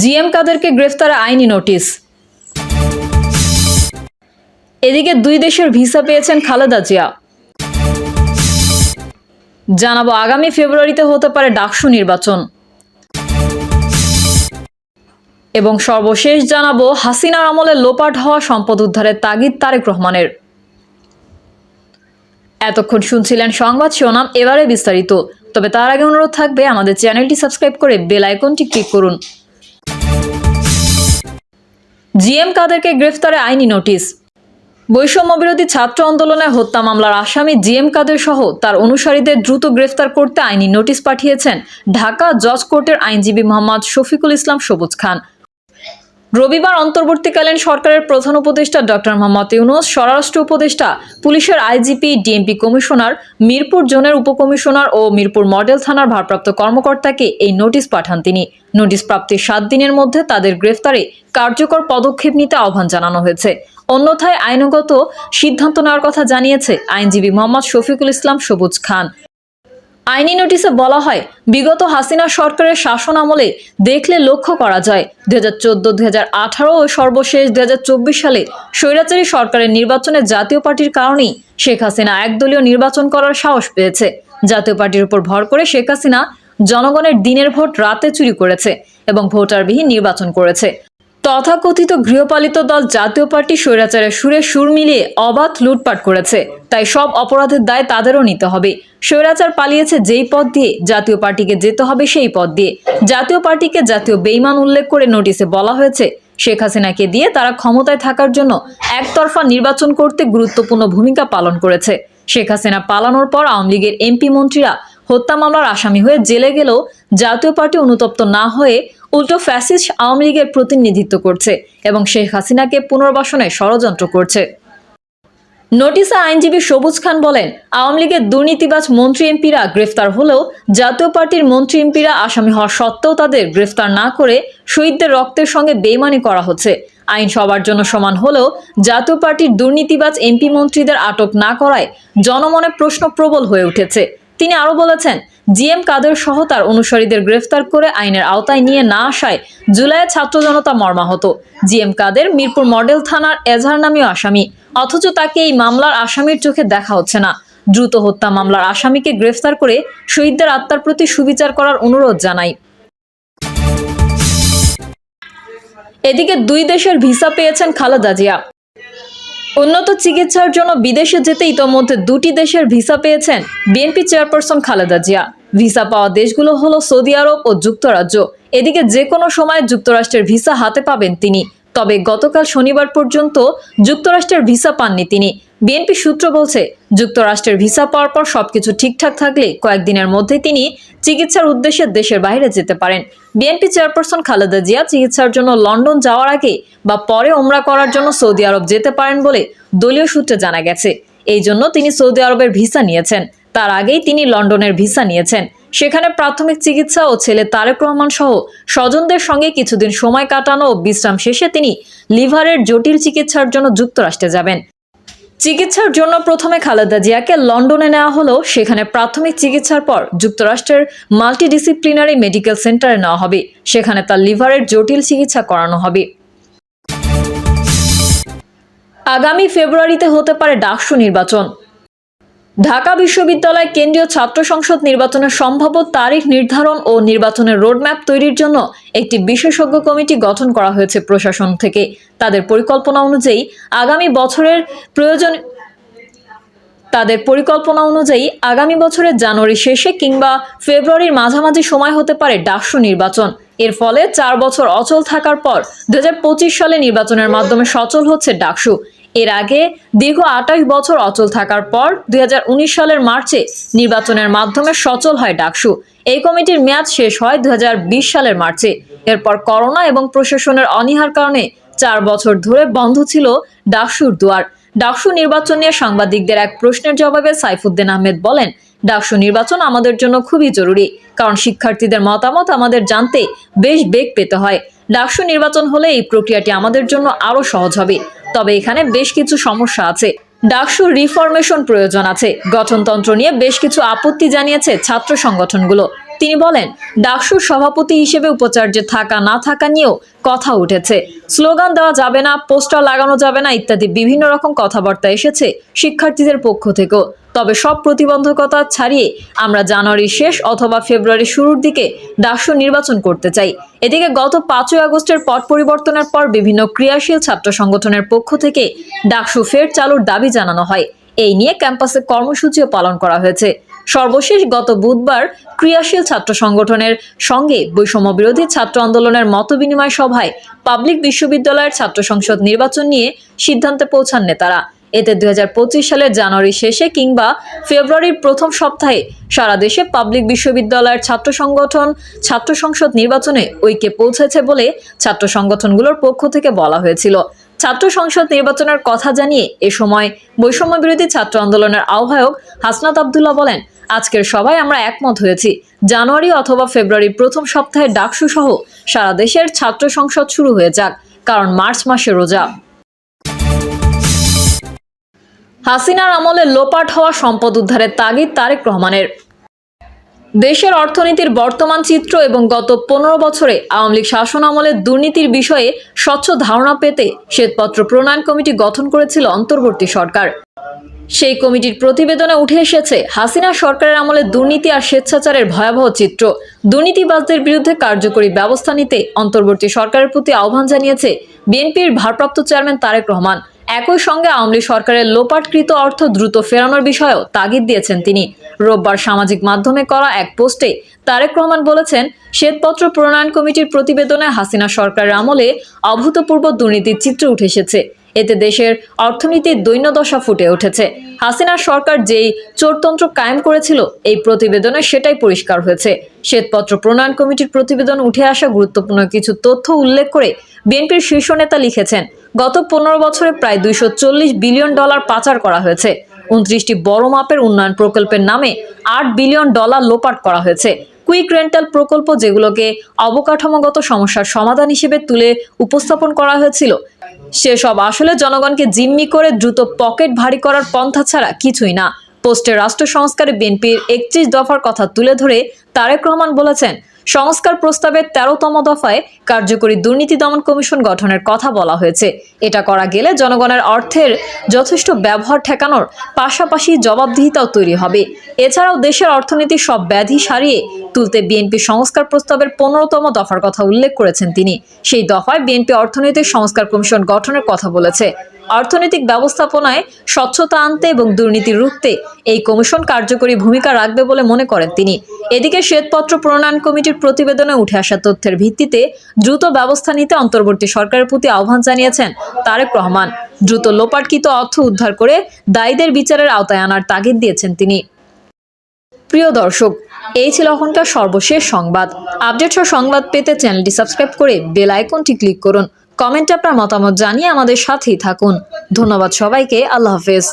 GM কাদেরকে গ্রেফতারে আইনি notice. এদিকে দুই দেশের ভিসা পেয়েছেন খালেদা জিয়া। জানাবো আগামী ফেব্রুয়ারিতে হতে পারে ডাকসু নির্বাচন। এবং সর্বশেষ জানাবো হাসিনার আমলে লোপাট হওয়া সম্পদ উদ্ধারের তাগিদ তারেক রহমানের। এতক্ষণ শুনছিলেন সংবাদ শিরোনাম, এবারে বিস্তারিত। তবে তার আগে অনুরোধ থাকবে আমাদের চ্যানেলটি সাবস্ক্রাইব করে বেল আইকনটি ক্লিক করুন। জিএম কাদেরকে গ্রেফতারে আইনি নোটিশ। বৈষম্য বিরোধী ছাত্র আন্দোলনে হত্যা মামলার আসামি জিএম কাদের সহ তার অনুসারীদের দ্রুত গ্রেফতার করতে আইনি নোটিশ পাঠিয়েছেন ঢাকা জজ কোর্টের আইনজীবী মোহাম্মদ শফিকুল ইসলাম সবুজ খান। রবিবার অন্তর্বর্তীকালীন সরকারের প্রধান উপদেষ্টা ডক্টর মোহাম্মদ ইউনূস, স্বরাষ্ট্র উপদেষ্টা, পুলিশের আইজিপি, ডিএমপি কমিশনার, মিরপুর জোনের উপকমিশনার ও মিরপুর মডেল থানার ভারপ্রাপ্ত কর্মকর্তাকে এই নোটিশ পাঠান তিনি। নোটিশ প্রাপ্তির 7 দিনের মধ্যে তাদের গ্রেফতারে কার্যকর পদক্ষেপ নিতে আহ্বান জানানো হয়েছে। অন্যথায় আইনগত সিদ্ধান্ত নেওয়ার কথা জানিয়েছে আইনজীবী মোহাম্মদ শফিকুল ইসলাম সবুজ খান। আইনি নোটিশে বলা হয়, বিগত হাসিনা সরকারের শাসন আমলে দেখলে লক্ষ্য করা যায় 2014-2018 ও সর্বশেষ 2024 সালে স্বৈরাচারী সরকারের নির্বাচনে জাতীয় পার্টির কারণেই শেখ হাসিনা একদলীয় নির্বাচন করার সাহস পেয়েছে। জাতীয় পার্টির উপর ভর করে শেখ হাসিনা জনগণের দিনের ভোট রাতে চুরি করেছে এবং ভোটারবিহীন নির্বাচন করেছে। তথাকথিত গৃহপালিত দল জাতীয় পার্টি স্বৈরাচারের সুরে সুর মিলিয়ে অবাধ লুটপাট করেছে। তাই সব অপরাধের দায় তাদেরও নিতে হবে। স্বৈরাচার পালিয়েছে যেই পথ দিয়ে, জাতীয় পার্টিকে যেতে হবে সেই পথ দিয়ে। জাতীয় পার্টিকে জাতীয় বেঈমান উল্লেখ করে নোটিশে বলা হয়েছে, শেখ হাসিনাকে দিয়ে তারা ক্ষমতায় থাকার জন্য একতরফা নির্বাচন করতে গুরুত্বপূর্ণ ভূমিকা পালন করেছে। শেখ হাসিনা পালানোর পর আওয়ামী লীগের এমপি মন্ত্রীরা হত্যা মামলার আসামি হয়ে জেলে গেলেও জাতীয় পার্টি অনুতপ্ত না হয়ে উল্টো ফ্যাসিস্ট আওয়ামী লীগের প্রতিনিধিত্ব করছে এবং শেখ হাসিনাকে পুনর্বাসনে ষড়যন্ত্র করছে। নোটিশে আইনজীবী সবুজ খান বলেন, আওয়ামী লীগের দুর্নীতিবাজ মন্ত্রী এমপিরা গ্রেফতার হলেও জাতীয় পার্টির মন্ত্রী এমপিরা আসামি হওয়া সত্ত্বেও তাদের গ্রেফতার না করে শহীদদের রক্তের সঙ্গে বেইমানি করা হচ্ছে। আইন সবার জন্য সমান হলেও জাতীয় পার্টির দুর্নীতিবাজ এমপি মন্ত্রীদের আটক না করায় জনমনে প্রশ্ন প্রবল হয়ে উঠেছে। তিনি আরো বলেছেন, জিএম কাদের সহ তার অনুসারীদের গ্রেফতার করে আইনের আওতায় নিয়ে না আসায় জুলাইয়ে ছাত্র জনতা মর্মাহত। জিএম কাদের মিরপুর মডেল থানার এজাহার নামীয় আসামি, অথচ তাকে এই মামলার আসামির চোখে দেখা হচ্ছে না। দ্রুত হত্যা মামলার আসামিকে গ্রেফতার করে শহীদদের আত্মার প্রতি সুবিচার করার অনুরোধ জানাই। এদিকে দুই দেশের ভিসা পেয়েছেন খালেদা জিয়া। উন্নত চিকিৎসার জন্য বিদেশে যেতে ইতোমধ্যে 2টি দেশের ভিসা পেয়েছেন BNP chairperson Khaleda Zia. Visa পাওয়া দেশগুলো হলো সৌদি আরব ও যুক্তরাজ্য। এদিকে যে কোনো সময় যুক্তরাষ্ট্রের ভিসা হাতে পাবেন তিনি। তবে গতকাল শনিবার পর্যন্ত যুক্তরাষ্ট্রের ভিসা পাননি তিনি। বিএনপি সূত্র বলছে, যুক্তরাষ্ট্রের ভিসা পাওয়ার পর সবকিছু ঠিকঠাক থাকলে কয়েকদিনের মধ্যে তিনি চিকিৎসার উদ্দেশ্যে দেশের বাইরে যেতে পারেন। বিএনপি চেয়ারপারসন খালেদা জিয়া চিকিৎসার জন্য লন্ডন যাওয়ার আগে বা পরে ওমরা করার জন্য সৌদি আরব যেতে পারেন বলে দলীয় সূত্রে জানা গেছে। এই জন্য তিনি সৌদি আরবের ভিসা নিয়েছেন। তার আগেই তিনি লন্ডনের ভিসা নিয়েছেন। সেখানে প্রাথমিক চিকিৎসা ও ছেলে তারেক রহমান সহ স্বজনদের সঙ্গে কিছুদিন সময় কাটানো ও বিশ্রাম শেষে তিনি লিভারের জটিল চিকিৎসার জন্য যুক্তরাষ্ট্রে যাবেন। চিকিৎসার জন্য প্রথমে খালেদা জিয়াকে লন্ডনে নেওয়া হলেও সেখানে প্রাথমিক চিকিৎসার পর যুক্তরাষ্ট্রের মাল্টিডিসিপ্লিনারি মেডিকেল সেন্টারে নেওয়া হবে। সেখানে তার লিভারের জটিল চিকিৎসা করানো হবে। আগামী ফেব্রুয়ারিতে হতে পারে ডাকসু নির্বাচন। ঢাকা বিশ্ববিদ্যালয় কেন্দ্রীয় ছাত্র সংসদ নির্বাচনের সম্ভাব্য তারিখ নির্ধারণ ও নির্বাচনের রোডম্যাপ তৈরির জন্য একটি বিশেষজ্ঞ কমিটি গঠন করা হয়েছে প্রশাসন থেকে। তাদের পরিকল্পনা অনুযায়ী আগামী বছরের জানুয়ারি শেষে কিংবা ফেব্রুয়ারির মাঝামাঝি সময় হতে পারে ডাকসু নির্বাচন। এর ফলে 4 বছর অচল থাকার পর 2025 সালে নির্বাচনের মাধ্যমে সচল হচ্ছে ডাকসু। এর আগে দীর্ঘ 28 বছর অচল থাকার পর 2019 সালের মার্চে নির্বাচনের মাধ্যমে সচল হয় ডাকসু। এই কমিটির মেয়াদ শেষ হয় 2020 সালের মার্চে। এরপর করোনা এবং প্রশাসনের অনীহার কারণে 4 বছর ধরে বন্ধ ছিল ডাকসুর দুয়ার। ডাকসু নির্বাচন নিয়ে সাংবাদিকদের এক প্রশ্নের জবাবে সাইফুদ্দিন আহমেদ বলেন, ডাকসু নির্বাচন আমাদের জন্য খুবই জরুরি, কারণ শিক্ষার্থীদের মতামত আমাদের জানতে বেশ বেগ পেতে হয়। ডাকসু নির্বাচন হলে এই প্রক্রিয়াটি আমাদের জন্য আরো সহজ হবে। তবে এখানে বেশ কিছু সমস্যা আছে। ডাকসুর রিফরমেশন প্রয়োজন আছে। গঠনতন্ত্র নিয়ে বেশ কিছু আপত্তি জানিয়েছে ছাত্র সংগঠনগুলো। তিনি বলেন, ডাকসুর সভাপতি হিসেবে উপাচার্য থাকা না থাকা নিয়েও কথা উঠেছে। স্লোগান দেওয়া যাবে না, পোস্টার লাগানো যাবে না ইত্যাদি বিভিন্ন রকম কথাবার্তা এসেছে শিক্ষার্থীদের পক্ষ থেকেও। তবে সব প্রতিবন্ধকতা ছাড়িয়ে আমরা জানুয়ারির শেষ অথবা ফেব্রুয়ারির শুরুর দিকে ডাকসু নির্বাচন করতে চাই। এদিকে গত 5ই আগস্টের পট পরিবর্তনের পর বিভিন্ন ক্রিয়াশীল ছাত্র সংগঠনের পক্ষ থেকে ডাকসু ফের চালুর দাবি জানানো হয়। এই নিয়ে ক্যাম্পাসে কর্মসূচিও পালন করা হয়েছে। সর্বশেষ গত বুধবার ক্রিয়াশীল ছাত্র সংগঠনের সঙ্গে বৈষম্য বিরোধী ছাত্র আন্দোলনের মতবিনিময় সভায় পাবলিক বিশ্ববিদ্যালয়ের ছাত্র সংসদ নির্বাচন নিয়ে সিদ্ধান্তে পৌঁছান নেতারা। এতে 2025 সালের জানুয়ারি শেষে কিংবা ফেব্রুয়ারির প্রথম সপ্তাহে সারা দেশে পাবলিক বিশ্ববিদ্যালয়ের ছাত্র সংগঠন ছাত্র সংসদ নির্বাচনে ঐক্যে পৌঁছেছে বলে ছাত্র সংগঠনগুলোর পক্ষ থেকে বলা হয়েছিল। ছাত্র সংসদ নির্বাচনের কথা জানিয়ে এ সময় বৈষম্য বিরোধী ছাত্র আন্দোলনের আহ্বায়ক হাসনাত আব্দুল্লাহ বলেন, আজকের সভায় আমরা একমত হয়েছি জানুয়ারি অথবা ফেব্রুয়ারির প্রথম সপ্তাহে ডাকসু সহ সারা দেশের ছাত্র সংসদ শুরু হয়ে যাক, কারণ মার্চ মাসে রোজা। হাসিনার আমলে লোপাট হওয়া সম্পদ উদ্ধারের তাগিদ তারেক রহমানের। দেশের অর্থনীতির বর্তমান চিত্র এবং গত 15 বছরে আওয়ামী লীগ শাসন আমলে দুর্নীতির বিষয়ে স্বচ্ছ ধারণা পেতে শ্বেতপত্র প্রণয়ন কমিটি গঠন করেছিল অন্তর্বর্তী সরকার। সেই কমিটির প্রতিবেদনে উঠে এসেছে হাসিনা সরকারের আমলে দুর্নীতি আর স্বেচ্ছাচারের ভয়াবহ চিত্র। দুর্নীতিবাজদের বিরুদ্ধে কার্যকরী ব্যবস্থা নিতে অন্তর্বর্তী সরকারের প্রতি আহ্বান জানিয়েছে বিএনপির ভারপ্রাপ্ত চেয়ারম্যান তারেক রহমান। একই সঙ্গে আওয়ামী লীগ সরকারের লোপাটকৃত অর্থ দ্রুত ফেরানোর বিষয়েও তাগিদ দিয়েছেন তিনি। রোববার সামাজিক মাধ্যমে করা এক পোস্টে তারেক রহমান বলেছেন, শ্বেতপত্র প্রণয়ন কমিটির প্রতিবেদনে হাসিনা সরকারের আমলে অভূতপূর্ব দুর্নীতির চিত্র উঠে এসেছে। এতে দেশের অর্থনীতির দৈন্যদশা ফুটে উঠেছে। হাসিনা সরকার যেই চোরতন্ত্র কায়েম করেছিল এই প্রতিবেদনে সেটাই পরিষ্কার হয়েছে। শ্বেতপত্র প্রণয়ন কমিটির প্রতিবেদন উঠে আসা গুরুত্বপূর্ণ কিছু তথ্য উল্লেখ করে বিএনপির শীর্ষ নেতা লিখেছেন, গত 15 বছরে প্রায় $240 বিলিয়ন পাচার করা হয়েছে। 29টি বড় মাপের উন্নয়ন প্রকল্পের নামে $8 বিলিয়ন লোপাট করা হয়েছে। কুইক রেন্টাল প্রকল্প, যেগুলোকে অবকাঠামোগত সমস্যার সমাধান হিসেবে তুলে উপস্থাপন করা হয়েছিল, সেসব আসলে জনগণকে জিম্মি করে দ্রুত পকেট ভারী করার পন্থা ছাড়া কিছুই না। পোস্টে রাষ্ট্র সংস্কারে বিএনপির 31 দফার কথা তুলে ধরে তারেক রহমান বলেছেন, সংস্কার প্রস্তাবের 13তম দফায় কার্যকরী দুর্নীতি দমন কমিশন গঠনের কথা বলা হয়েছে। এটা করা গেলে জনগণের অর্থের যথেষ্ট ব্যবহার ঠেকানোর পাশাপাশি জবাবদিহিতাও তৈরি হবে। এছাড়াও দেশের অর্থনীতির সব ব্যাধি সারিয়ে তুলতে বিএনপি সংস্কার প্রস্তাবের 15তম দফার কথা উল্লেখ করেছেন তিনি। সেই দফায় বিএনপি অর্থনৈতিক সংস্কার কমিশন গঠনের কথা বলেছে। অর্থনৈতিক ব্যবস্থাপনায় স্বচ্ছতা আনতে এবং দুর্নীতি রুখতে এই কমিশন কার্যকরী ভূমিকা রাখবে বলে মনে করেন তিনি। এদিকে শ্বেতপত্র প্রণয়ন কমিটির প্রতিবেদনে উঠে আসা তথ্যের ভিত্তিতে দ্রুত ব্যবস্থা নিতে অন্তর্বর্তী সরকারের প্রতি আহ্বান জানিয়েছেন তারেক রহমান। দ্রুত লোপাটকৃত অর্থ উদ্ধার করে দায়ীদের বিচারের আওতায় আনার তাগিদ দিয়েছেন তিনি। প্রিয় দর্শক, এই ছিল এখনকার সর্বশেষ সংবাদ। আপডেট সহ সংবাদ পেতে চ্যানেলটি সাবস্ক্রাইব করে বেল আইকনটি ক্লিক করুন। কমেন্টে আপনার মতামত জানিয়ে আমাদের সাথেই থাকুন। ধন্যবাদ সবাইকে। আল্লাহ হাফেজ।